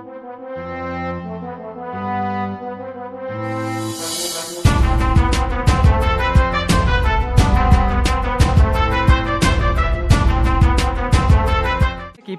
कि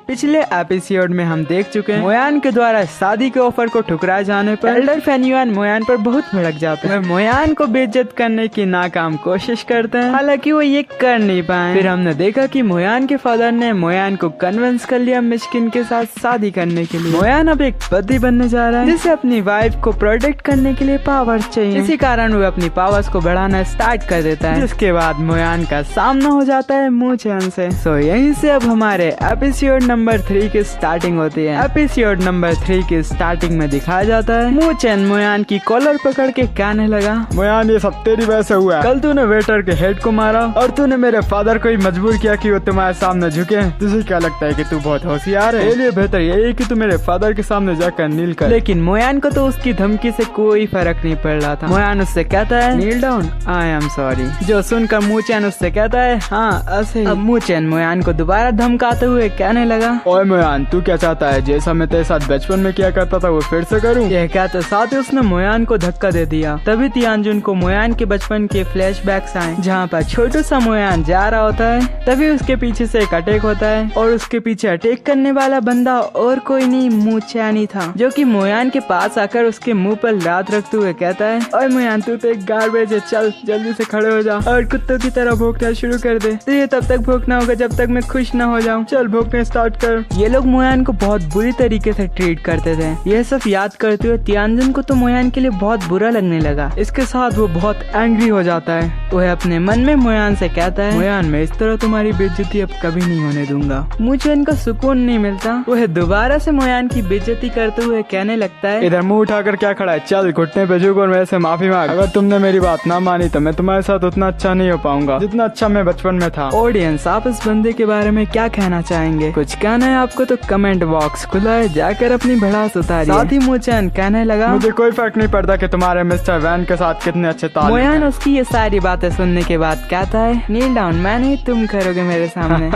पिछले एपिसोड में हम देख चुके हैं मोयान के द्वारा शादी के ऑफर को ठुकराए जाने पर एल्डर फेन्युआन मोयान पर बहुत भड़क जाते हैं। मोयान को बेइज्जत करने की नाकाम कोशिश करते हैं, हालांकि वो ये कर नहीं पाए। फिर हमने देखा कि मोयान के फादर ने मोयान को कन्विंस कर लिया मिशकिन के साथ शादी करने के लिए। मोयान अब एक बद्दी बनने जा रहा है जिसे अपनी वाइफ को प्रोटेक्ट करने के लिए पावर्स चाहिए। इसी कारण वो अपनी पावर्स को बढ़ाना स्टार्ट कर देता है, जिसके बाद मोयान का सामना हो जाता है मूचेन से। सो यहीं से अब हमारे एपिसोड नंबर 3 की स्टार्टिंग होती है। एपिसोड नंबर 3 की स्टार्टिंग में दिखाया जाता है मूचेन मोयान की कॉलर पकड़ के कहने लगा, मोयान ये सब तेरी वजह से हुआ है। कल तूने वेटर के हेड को मारा और तूने मेरे फादर को ही मजबूर किया कि वो तुम्हारे सामने झुके। तुझे क्या लगता है कि तू बहुत होशियार है? लिए बेहतर यही है कि तू मेरे फादर के सामने जाकर नील कर। लेकिन मोयान को तो उसकी धमकी से कोई फर्क नहीं पड़ रहा था। मोयान उससे कहता है नील डाउन, आई एम सॉरी। जो सुनकर मूचेन उससे कहता है हाँ ऐसे। अब मूचेन मोयान को दोबारा धमकाते हुए कहने लगा, ओए मोयान तू क्या चाहता है? जैसा मैं तेरे साथ बचपन में किया करता था वो फिर से करूं? यह कहते साथ ही उसने मोयान को धक्का दे दिया। तभी तियानजुन को मोयान के बचपन के फ्लैशबैक्स आए, जहाँ पर छोटू सा मोयान जा रहा होता है। तभी उसके पीछे से एक अटैक होता है और उसके पीछे अटैक करने वाला बंदा और कोई नहीं मूचेन ही था, जो कि मोयान के पास आकर उसके मुंह पर लात रखते हुए कहता है, ओए मोयान तू तो एक गार्बेज है, चल जल्दी से खड़े हो जा और कुत्तों की तरह भौंकना शुरू कर दे। तुझे तब तक भौंकना होगा जब तक मैं खुश न हो जाऊँ। चल भौंकने स्टार्ट कर। ये लोग मोयान को बहुत बुरी तरीके से ट्रीट करते थे। यह सब याद करते हुए तियानजुन को तो मोयान के लिए बहुत बुरा लगने लगा। इसके साथ वो बहुत एंग्री हो जाता है। वह अपने मन में मोयान से कहता है, मोयान मैं इस तरह तुम्हारी बेइज्जती अब कभी नहीं होने दूंगा। मूचेन का सुकून नहीं मिलता। वह दोबारा से मोयान की बेइज्जती करते हुए कहने लगता है, इधर मुंह उठाकर क्या खड़ा है? चल घुटने पे झुक और मेरे से माफी मांग। अगर तुमने मेरी बात ना मानी तो मैं तुम्हारे साथ उतना अच्छा नहीं हो पाऊंगा जितना अच्छा मैं बचपन में था। ऑडियंस आप इस बंदे के बारे में क्या कहना चाहेंगे? कुछ कहना है आपको तो कमेंट बॉक्स खुला है, जाकर अपनी भड़ास उतारिए। साथ ही मूचेन कहने लगा, मुझे कोई फर्क नहीं पड़ता कि तुम्हारे मिस्टर वैन के साथ कितने अच्छे ताल्लुक हैं। मोयान उसकी ये सारी बातें सुनने के बाद कहता है, नील डाउन मैं नहीं, तुम करोगे मेरे सामने।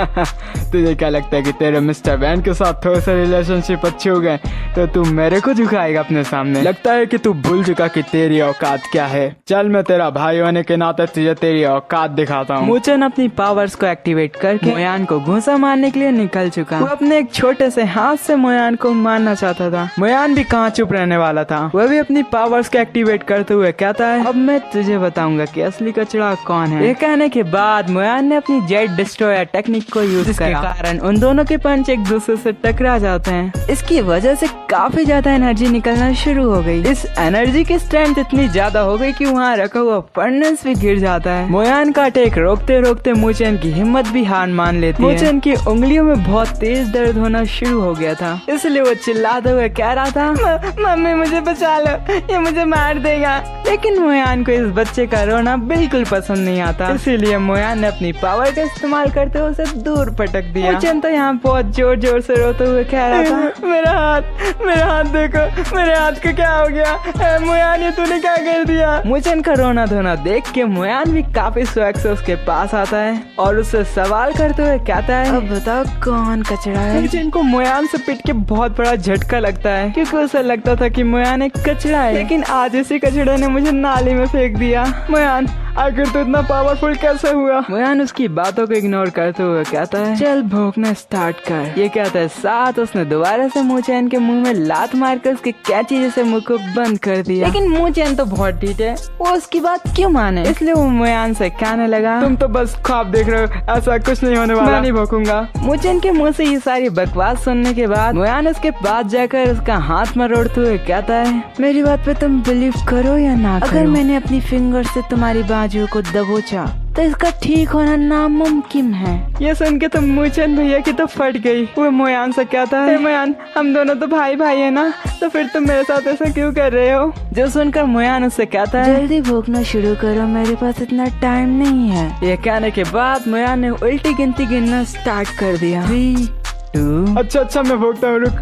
तुझे क्या लगता है कि तेरे मिस्टर वैन के साथ थोड़े से रिलेशनशिप अच्छे हो गए तो तू मेरे को झुकाएगा अपने सामने? लगता है कि तू भूल चुका कि तेरी औकात क्या है। चल मैं तेरा भाई होने के नाते तुझे तेरी औकात दिखाता हूँ। मूचेन अपनी पावर्स को एक्टिवेट करके मोयान को घूंसा मारने के लिए निकल चुका। वो अपने एक छोटे से हाथ से मोयान को मारना चाहता था। मोयान भी कहाँ चुप रहने वाला था। वह भी अपनी पावर्स को एक्टिवेट करते हुए कहता है, अब मैं तुझे बताऊंगा कि असली कचरा कौन है। ये कहने के बाद मोयान ने अपनी जेट डिस्ट्रॉयर टेक्निक को यूज करा, कारण उन दोनों के पंच एक दूसरे से टकरा जाते हैं। इसकी वजह से काफी ज्यादा एनर्जी निकलना शुरू हो गई। इस एनर्जी की स्ट्रेंथ इतनी ज्यादा हो गई कि वहाँ रखा हुआ फर्नेस भी गिर जाता है। मोयान का अटैक रोकते रोकते मूचेन की हिम्मत भी हार मान लेती है। मूचेन की उंगलियों में बहुत तेज दर्द होना शुरू हो गया था, इसलिए वो चिल्लाते हुए कह रहा था, मम्मी मुझे बचा लो, ये मुझे मार देगा। लेकिन मोयान को इस बच्चे का रोना बिल्कुल पसंद नहीं आता, इसीलिए मोयान ने अपनी पावर का इस्तेमाल करते हुए उसे दूर पटक दिया। मूचेन तो यहाँ बहुत जोर जोर से रोते हुए कह रहा था, मेरा हाथ देखो, मेरे हाथ को क्या हो गया? मोयान ये तूने क्या कर दिया? मूचेन का रोना धोना देख के मोयान भी काफी स्वैग से उसके पास आता है और उससे सवाल करते हुए कहता है, अब बताओ कौन कचरा है? मूचेन को मोयान से पिट के बहुत बड़ा झटका लगता है, क्योंकि उसे लगता था कि मोयान एक कचरा है, लेकिन आज इसी कचड़े ने मुझे नाली में फेंक दिया। मोयान आखिर तो इतना पावरफुल कैसे हुआ? मोयान उसकी बातों को इग्नोर करते हुए कहता है, चल भौंकना स्टार्ट कर। ये कहता है साथ उसने दोबारा से मूचेन के मुंह में लात मारकर उसके कैंची जैसे मुंह को बंद कर दिया। लेकिन मूचेन तो बहुत ढीठ है, वो उसकी बात क्यों माने? इसलिए वो मोयान से कहने लगा, तुम तो बस ख्वाब देख रहे हो, ऐसा कुछ नहीं होने वाला, मैं नहीं भौंकूंगा। मूचेन के मुंह से ये सारी बकवास सुनने के बाद मोयान उसके पास जाकर उसका हाथ मरोड़ते हुए कहता है, मेरी बात पे तुम बिलीव करो या ना करो, अगर मैंने अपनी फिंगर से तुम्हारी बाजुओं को दबोचा तो इसका ठीक होना नामुमकिन है। ये सुन के तो मूचेन भैया की तो फट गई। वो मोयान से कहता है, मोयान हम दोनों तो भाई भाई है ना, तो फिर तुम मेरे साथ ऐसा क्यों कर रहे हो? जो सुनकर मोयान उससे कहता है, जल्दी भौंकना शुरू करो, मेरे पास इतना टाइम नहीं है। ये कहने के बाद मोयान ने उल्टी गिनती गिनना स्टार्ट कर दिया। 3, 2। अच्छा मैं भौंकता हूँ, रुक।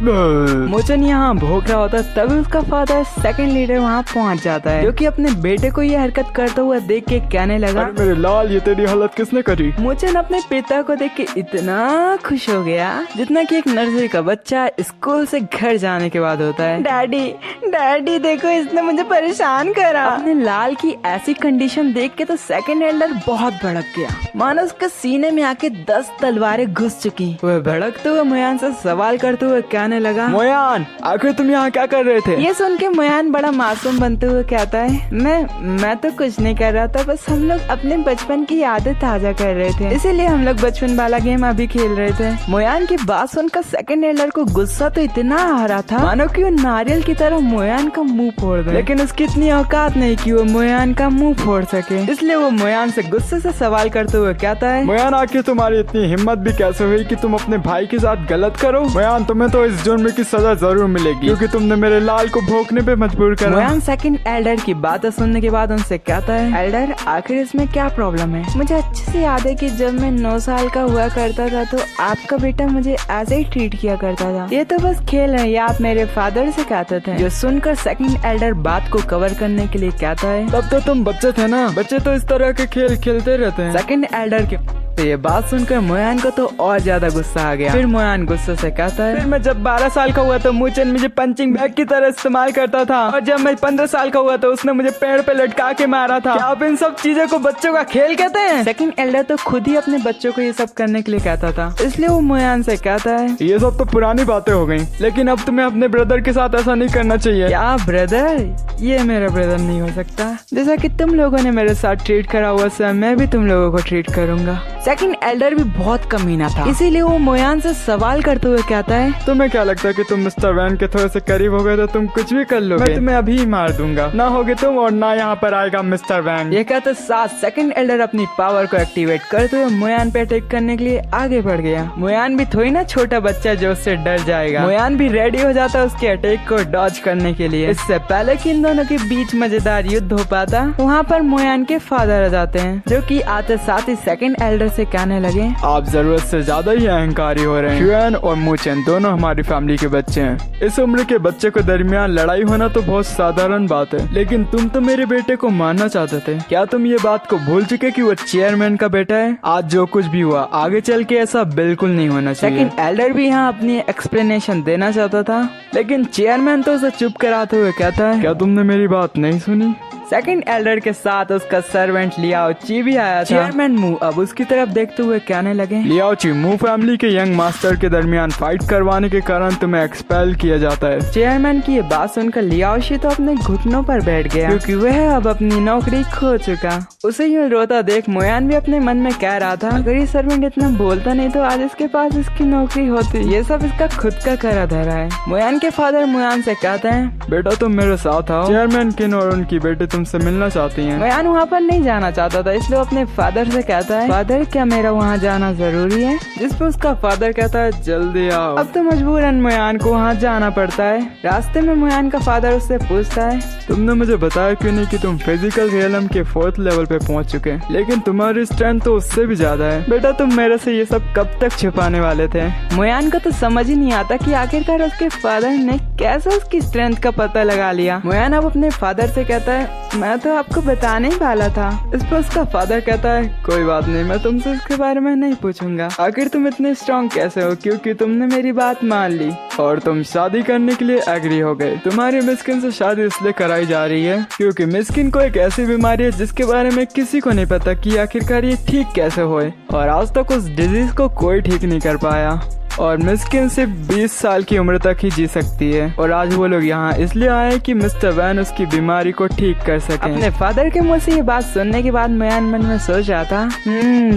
मोचन यहाँ भोग रहा होता तभी उसका फादर सेकंड लीडर वहाँ पहुँच जाता है, जो कि अपने बेटे को ये हरकत करता हुआ देख के कहने लगा, अरे मेरे लाल, ये तेरी हालत किसने करी? मोचन अपने पिता को देख के इतना खुश हो गया जितना कि एक नर्सरी का बच्चा स्कूल से घर जाने के बाद होता है। डैडी डैडी देखो, इसने मुझे परेशान करा। अपने लाल की ऐसी कंडीशन देख के तो सेकंड एल्डर बहुत भड़क गया, मानो उसके सीने में आके 10 तलवारें घुस चुकी। वह भड़कते हुए मोयान से सवाल करते हुए कहने लगा, मोयान, आखिर तुम यहाँ क्या कर रहे थे? ये सुन के मोयान बड़ा मासूम बनते हुए कहता है, मैं तो कुछ नहीं कर रहा था, बस हम लोग अपने बचपन की यादें ताजा कर रहे थे, इसीलिए हम लोग बचपन वाला गेम अभी खेल रहे थे। मोयान की बात सुनकर सेकंड एल्डर को गुस्सा तो इतना आ रहा था मानो कि वो नारियल की तरह मोयान का मुंह फोड़ दे, लेकिन उसकी इतनी औकात नहीं कि वो मोयान का मुंह फोड़ सके, इसलिए वो मोयान से गुस्से से सवाल करते हुए कहता है, मोयान, आखिर तुम्हारी इतनी हिम्मत भी कैसे हुई कि तुम अपने भाई के साथ गलत करो? मोयान, तुम्हें तो इस जुर्म की सजा जरूर मिलेगी, क्योंकि तुमने मेरे लाल को भोंकने पे मजबूर करा। मोयान सेकंड एल्डर की बातें सुनने के बाद उनसे कहता है, एल्डर, आखिर इसमें क्या प्रॉब्लम है? मुझे अच्छे से याद है कि जब मैं 9 साल का हुआ करता था तो आपका बेटा मुझे ऐसे ही ट्रीट किया करता था, ये तो बस खेल है, ये आप मेरे फादर से कहते थे। जो सुनकर सेकंड एल्डर बात को कवर करने के लिए कहता है, तब तो तुम बच्चे थे ना, बच्चे तो इस तरह के खेल खेलते रहते हैं। सेकंड एल्डर के तो ये बात सुनकर मोयान को तो और ज्यादा गुस्सा आ गया। फिर मोयान गुस्से से कहता है, फिर मैं जब 12 साल का हुआ तो मोचन मुझे पंचिंग बैग की तरह इस्तेमाल करता था, और जब मैं 15 साल का हुआ तो उसने मुझे पेड़ पे लटका के मारा था। क्या आप इन सब चीजों को बच्चों का खेल कहते हैं? सेकंड एल्डर तो खुद ही अपने बच्चों को ये सब करने के लिए कहता था, इसलिए वो मोयान से कहता है, ये सब तो पुरानी बातें हो गयी, लेकिन अब तुम्हें अपने ब्रदर के साथ ऐसा नहीं करना चाहिए। क्या ब्रदर? ये मेरा ब्रदर नहीं हो सकता, जैसा कि तुम लोगों ने मेरे साथ ट्रीट करा हुआ सर, मैं भी तुम लोगों को ट्रीट करूंगा। सेकंड एल्डर भी बहुत कमीना था, इसीलिए वो मोयान से सवाल करते हुए कहता है, तुम्हें क्या लगता है कि तुम मिस्टर वैन के थोड़े से करीब हो गए तो तुम कुछ भी कर लोगे? मैं तुम्हें अभी ही मार दूंगा, ना होगे तुम और ना यहाँ पर आएगा मिस्टर वैन। ये कहते साथ सेकंड एल्डर अपनी पावर को एक्टिवेट करते हुए मोयान पे अटैक करने के लिए आगे बढ़ गया। मोयान भी थोड़ी ना छोटा बच्चा जो उससे डर जाएगा, मोयान भी रेडी हो जाता उसके अटैक को डॉज करने के लिए। इससे पहले कि इन दोनों के बीच मजेदार युद्ध हो पाता, वहाँ पर मोयान के फादर आ जाते हैं, जो कि आते साथ ही सेकंड एल्डर से कहने लगे, आप जरूरत से ज्यादा ही अहंकारी हो रहे हैं। ह्यूएन और मोचन दोनों हमारी फैमिली के बच्चे हैं। इस उम्र के बच्चे को दरमियान लड़ाई होना तो बहुत साधारण बात है, लेकिन तुम तो मेरे बेटे को मारना चाहते थे। क्या तुम ये बात को भूल चुके कि वो चेयरमैन का बेटा है? आज जो कुछ भी हुआ आगे चल के ऐसा बिल्कुल नहीं होना चाहिए। सेकंड एल्डर भी यहाँ अपनी एक्सप्लेनेशन देना चाहता था, लेकिन चेयरमैन तो उसे चुप कराते हुए कहता है, क्या तुमने मेरी बात नहीं सुनी? सेकंड एल्डर के साथ उसका सर्वेंट लियाओ ची भी आया था। चेयरमैन मू अब उसकी तरफ देखते हुए कहने लगे, लियाओ ची, मू फैमिली के यंग मास्टर के दरमियान फाइट करवाने के कारण तुम्हें एक्सपेल किया जाता है। चेयरमैन की ये बात सुनकर लियाओ शी तो अपने घुटनों पर बैठ गया, क्योंकि वह अब अपनी नौकरी खो चुका। उसे यूँ रोता देख मोयान भी अपने मन में कह रहा था, अगर ये सर्वेंट इतना बोलता नहीं तो आज इसके पास इसकी नौकरी होती। ये सब इसका खुद का करा धरा है। मोयान के फादर मोयान से कहते हैं, बेटा तुम मेरे साथ आओ, चेयरमैन किन और उनकी बेटी तुमसे मिलना चाहती हैं। मोयान वहाँ पर नहीं जाना चाहता था, इसलिए अपने फादर से कहता है, फादर क्या मेरा वहाँ जाना जरूरी है? जिस पर उसका फादर कहता है, जल्दी आओ। अब तो मजबूरन मोयान को वहाँ जाना पड़ता है। रास्ते में मोयान का फादर उससे पूछता है, तुमने मुझे बताया क्यों नहीं कि तुम फिजिकल रियलम के 4th लेवल पे पहुँच चुके, लेकिन तुम्हारी स्ट्रेंथ तो उससे भी ज्यादा है। बेटा तुम मेरे से ये सब कब तक छिपाने वाले थे? मोयान को तो समझ ही नहीं आता कि आखिरकार उसके फादर ने कैसे उसकी स्ट्रेंथ का पता लगा लिया। मोयान अब अपने फादर से कहता है, मैं तो आपको बताने ही वाला था। इस पर उसका फादर कहता है, कोई बात नहीं, मैं तुमसे इसके बारे में नहीं पूछूंगा। आखिर तुम इतने स्ट्रॉन्ग कैसे हो? क्योंकि तुमने मेरी बात मान ली और तुम शादी करने के लिए एग्री हो गए। तुम्हारी मिस्किन से शादी इसलिए कराई जा रही है क्योंकि मिस्किन को एक ऐसी बीमारी है जिसके बारे में किसी को नहीं पता कि आखिरकार ये ठीक कैसे होए, और आज तक उस डिजीज को कोई ठीक नहीं कर पाया, और मिस्किन सिर्फ 20 साल की उम्र तक ही जी सकती है। और आज वो लोग यहाँ इसलिए आए कि मिस्टर वैन उसकी बीमारी को ठीक कर सके। अपने फादर के मुंह से ये बात सुनने के बाद मोयान मन में सोच रहा था,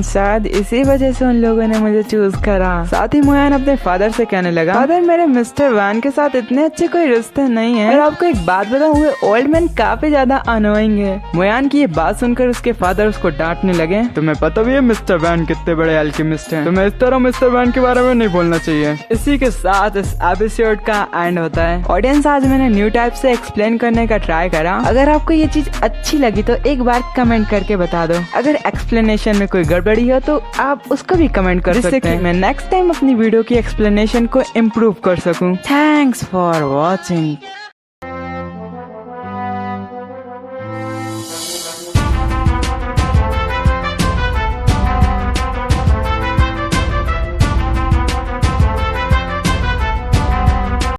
शायद इसी वजह से उन लोगों ने मुझे चूज करा। साथ ही मोयान अपने फादर से कहने लगा, फादर मेरे मिस्टर वैन के साथ इतने अच्छे कोई रिश्ते नहीं है, और आपको एक बात बताऊं, वो ओल्ड मैन काफी ज्यादा अनोइंग है। मोयान की ये बात सुनकर उसके फादर उसको डांटने लगे, तुम्हें पता भी है मिस्टर वैन कितने बड़े एल्केमिस्ट हैं? तुम्हें इस तरह मिस्टर वैन के बारे में नहीं बोलना बोलना चाहिए। इसी के साथ इस एपिसोड का एंड होता है। ऑडियंस, आज मैंने न्यू टाइप से एक्सप्लेन करने का ट्राई करा। अगर आपको ये चीज अच्छी लगी तो एक बार कमेंट करके बता दो। अगर एक्सप्लेनेशन में कोई गड़बड़ी हो तो आप उसको भी कमेंट कर सकते हैं, मैं नेक्स्ट टाइम अपनी वीडियो की एक्सप्लेनेशन को इम्प्रूव कर सकूं। Thanks for watching.